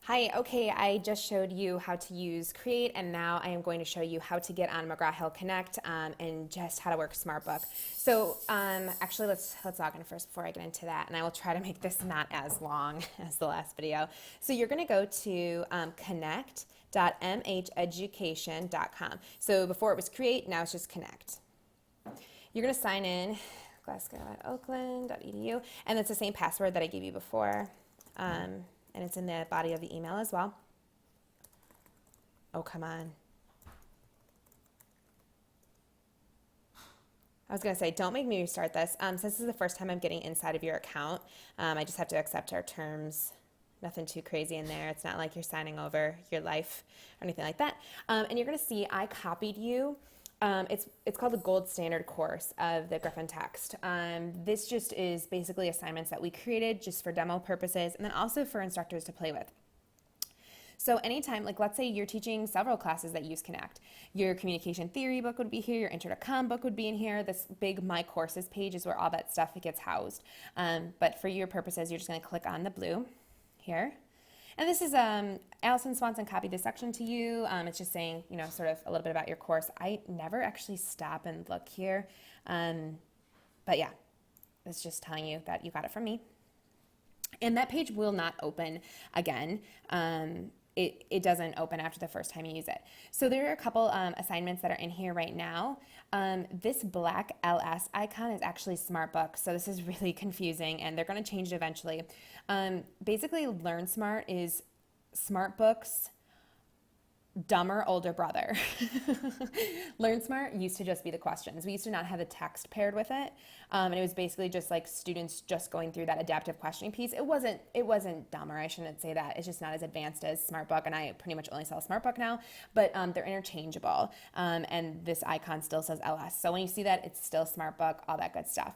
Hi, okay, I just showed you how to use Create, and now I am going to show you how to get on McGraw-Hill Connect and just how to work Smartbook. So actually, let's log in first before I get into that, and I will try to make this not as long as the last video. So you're going to go to connect.mheducation.com. So before it was Create, now it's just Connect. You're going to sign in, glasgow@oakland.edu, and it's the same password that I gave you before. And it's in the body of the email as well. Oh, come on. I was going to say, don't make me restart this. Since this is the first time I'm getting inside of your account, I just have to accept our terms. Nothing too crazy in there. It's not like you're signing over your life or anything like that. And you're going to see I copied you. It's called the gold standard course of the Griffin text. This just is basically assignments that we created just for demo purposes and then also for instructors to play with. So anytime, like let's say you're teaching several classes that use Connect, your communication theory book would be here, your intro to comm book would be in here, this big My Courses page is where all that stuff gets housed. But for your purposes, you're just gonna click on the blue here. And this is, Allison Swanson copied this section to you. It's just saying, sort of a little bit about your course. I never actually stop and look here. But yeah, it's just telling you that you got it from me. And that page will not open again. It doesn't open after the first time you use it. So there are a couple assignments that are in here right now. This black LS icon is actually Smartbook, so this is really confusing, and they're going to change it eventually. Basically, Learn Smart is Smartbook's dumber older brother. Learn Smart used to just be the questions. We used to not have the text paired with it, and it was basically just like students just going through that adaptive questioning piece. It wasn't dumber. I shouldn't say that. It's just not as advanced as Smartbook, and I pretty much only sell Smartbook now. But they're interchangeable, and this icon still says LS. So when you see that, it's still Smartbook. All that good stuff.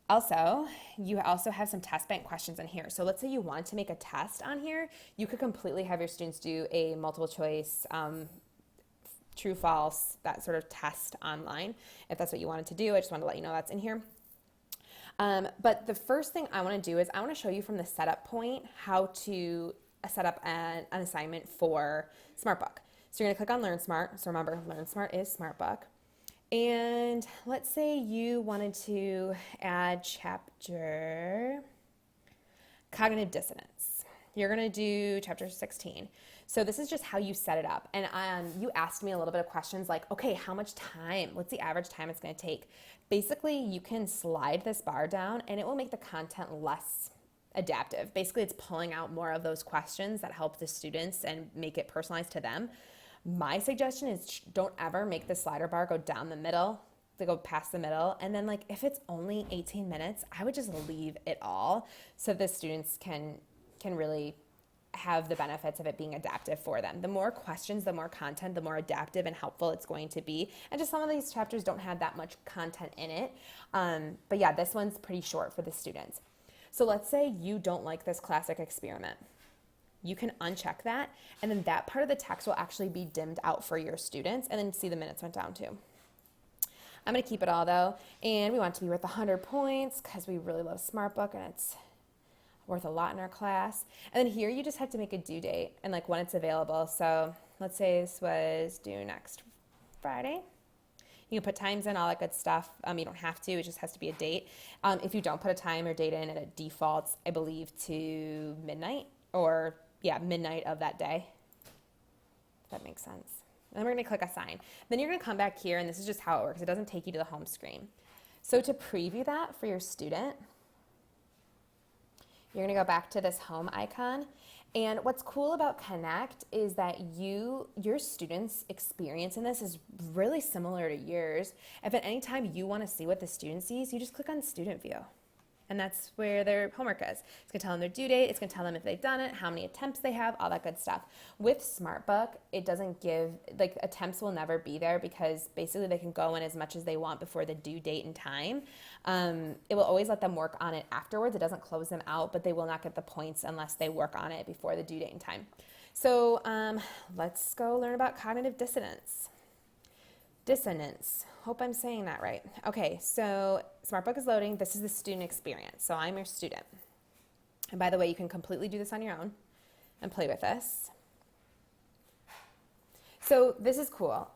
Also, you also have some test bank questions in here. So let's say you want to make a test on here. You could completely have your students do a multiple choice, true, false, that sort of test online. If that's what you wanted to do, I just wanted to let you know that's in here. But the first thing I want to do is I want to show you from the setup point how to set up an assignment for Smartbook. So you're going to click on Learn Smart. So remember, Learn Smart is Smartbook. And let's say you wanted to add chapter cognitive dissonance. You're going to do chapter 16. So this is just how you set it up. And you asked me a little bit of questions like, okay, how much time? What's the average time it's going to take? Basically, you can slide this bar down and it will make the content less adaptive. Basically, it's pulling out more of those questions that help the students and make it personalized to them. My suggestion is don't ever make the slider bar go down the middle, to go past the middle. And then like if it's only 18 minutes, I would just leave it all so the students can really have the benefits of it being adaptive for them. The more questions, the more content, the more adaptive and helpful it's going to be. And just some of these chapters don't have that much content in it. But yeah, this one's pretty short for the students. So let's say you don't like this classic experiment. You can uncheck that, and then that part of the text will actually be dimmed out for your students, and then see the minutes went down too. I'm going to keep it all though, and we want it to be worth 100 points because we really love Smartbook and it's worth a lot in our class. And then here you just have to make a due date and like when it's available. So let's say this was due next Friday. You can put times in, all that good stuff. You don't have to, it just has to be a date. If you don't put a time or date in, it defaults, I believe, to midnight or midnight of that day, if that makes sense. And then we're going to click Assign. Then you're going to come back here, and this is just how it works. It doesn't take you to the home screen. So to preview that for your student, you're going to go back to this home icon. And what's cool about Connect is that your students' experience in this is really similar to yours. If at any time you want to see what the student sees, you just click on Student View. And that's where their homework is. It's going to tell them their due date. It's going to tell them if they've done it, how many attempts they have, all that good stuff. With Smartbook, it doesn't give, like attempts will never be there because basically they can go in as much as they want before the due date and time. It will always let them work on it afterwards. It doesn't close them out, but they will not get the points unless they work on it before the due date and time. So let's go learn about cognitive dissonance. Hope I'm saying that right. Okay, so Smartbook is loading. This is the student experience. So I'm your student. And by the way, you can completely do this on your own. and play with this. So this is cool.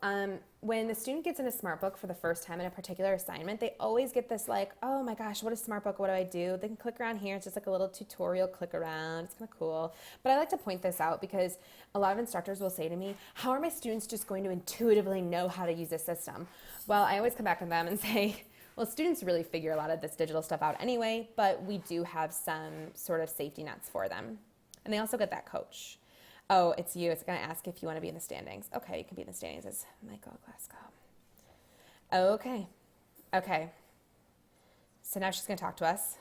When the student gets into Smartbook for the first time in a particular assignment, they always get this like, oh my gosh, what is Smartbook? What do I do? They can click around here. It's just like a little tutorial click around. It's kind of cool. But I like to point this out because a lot of instructors will say to me, how are my students just going to intuitively know how to use this system? Well, I always come back to them and say, well, students really figure a lot of this digital stuff out anyway, but we do have some sort of safety nets for them. And they also get that coach. Oh, it's you. It's going to ask if you want to be in the standings. Okay, you can be in the standings as Michael Glassco. Okay. Okay. So now she's going to talk to us.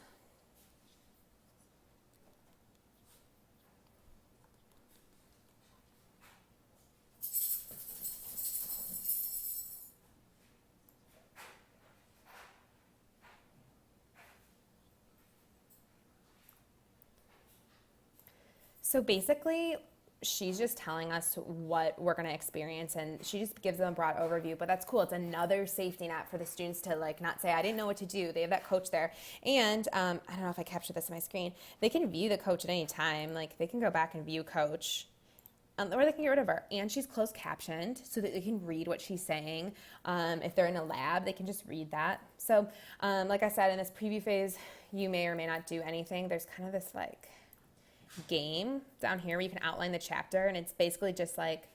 So basically, she's just telling us what we're going to experience, and she just gives them a broad overview, but that's cool. It's another safety net for the students to like not say, I didn't know what to do. They have that coach there. And I don't know if I captured this on my screen. They can view the coach at any time. Like they can go back and view coach. Or they can get rid of her. And she's closed captioned so that they can read what she's saying. If they're in a lab, they can just read that. So like I said, in this preview phase, you may or may not do anything. There's kind of this like game down here where you can outline the chapter, and it's basically just like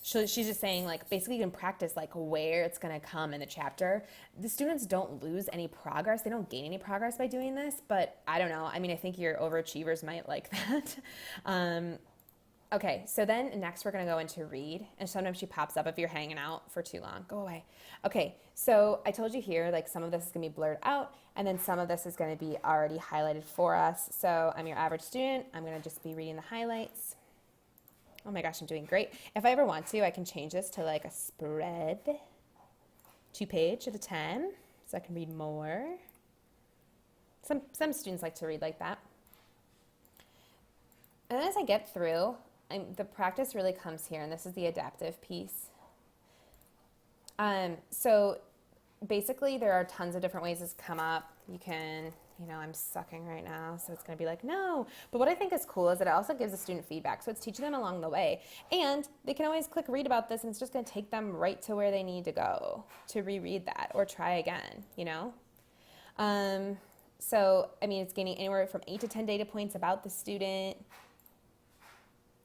she's just saying like basically you can practice like where it's going to come in the chapter. The students don't lose any progress, they don't gain any progress by doing this, but I don't know, I mean, I think your overachievers might like that. Okay, so then next we're going to go into read, and sometimes she pops up if you're hanging out for too long. Go away. Okay, so I told you here, like some of this is going to be blurred out, and then some of this is going to be already highlighted for us. So I'm your average student. I'm going to just be reading the highlights. Oh my gosh, I'm doing great. If I ever want to, I can change this to like a spread, 2-page at a time, so I can read more. Some students like to read like that. And then as I get through, the practice really comes here, and this is the adaptive piece. So basically there are tons of different ways this come up. You can, I'm sucking right now, so it's going to be like, no. But what I think is cool is that it also gives the student feedback. So it's teaching them along the way. And they can always click read about this, and it's just going to take them right to where they need to go to reread that or try again, So, I mean, it's gaining anywhere from 8 to 10 data points about the student.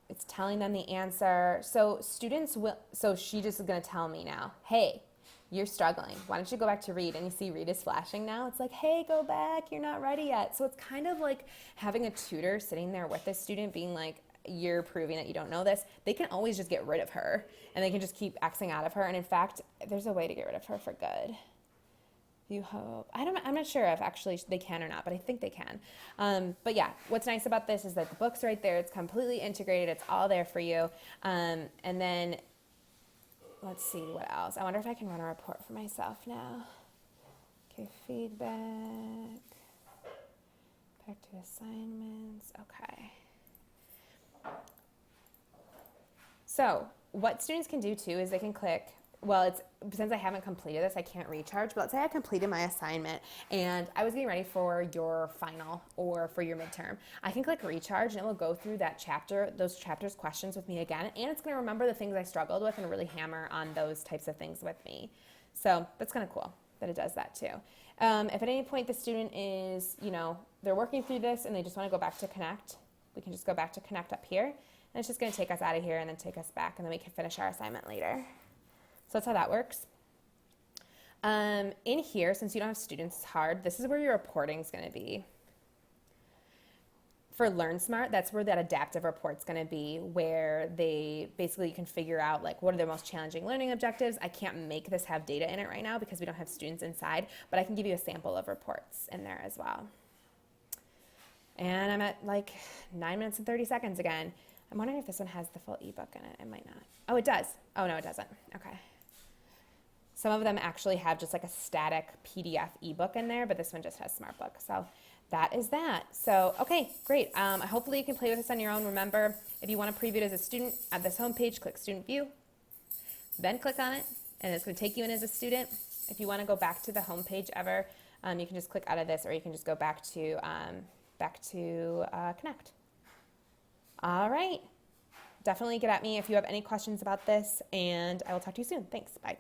It's telling them the answer. So she just is going to tell me now, hey, you're struggling. Why don't you go back to read? And you see read is flashing now. It's like, hey, go back. You're not ready yet. So it's kind of like having a tutor sitting there with this student being like, you're proving that you don't know this. They can always just get rid of her, and they can just keep Xing out of her. And in fact, there's a way to get rid of her for good. You hope. I'm not sure if actually they can or not, but I think they can. But yeah, what's nice about this is that the book's right there. It's completely integrated. It's all there for you. And then let's see what else. I wonder if I can run a report for myself now. Okay, feedback. Back to assignments. Okay. So what students can do too is they can click. Well, since I haven't completed this, I can't recharge, but let's say I completed my assignment and I was getting ready for your final or for your midterm. I can click recharge, and it will go through those chapters questions with me again, and it's going to remember the things I struggled with and really hammer on those types of things with me. So that's kind of cool that it does that too. If at any point the student is, they're working through this and they just want to go back to Connect, we can just go back to Connect up here, and it's just going to take us out of here and then take us back, and then we can finish our assignment later. So that's how that works. In here, since you don't have students, it's hard. This is where your reporting is going to be. For LearnSmart, that's where that adaptive report's going to be, where you can figure out like what are the most challenging learning objectives. I can't make this have data in it right now because we don't have students inside, but I can give you a sample of reports in there as well. And I'm at like 9 minutes and 30 seconds again. I'm wondering if this one has the full ebook in it. It might not. Oh, it does. Oh, no, it doesn't. Okay. Some of them actually have just like a static PDF ebook in there, but this one just has Smartbook. So that is that. So, okay, great. Hopefully you can play with this on your own. Remember, if you want to preview it as a student, at this homepage, click Student View, then click on it, and it's going to take you in as a student. If you want to go back to the homepage ever, you can just click out of this, or you can just go back to Connect. All right. Definitely get at me if you have any questions about this, and I will talk to you soon. Thanks. Bye.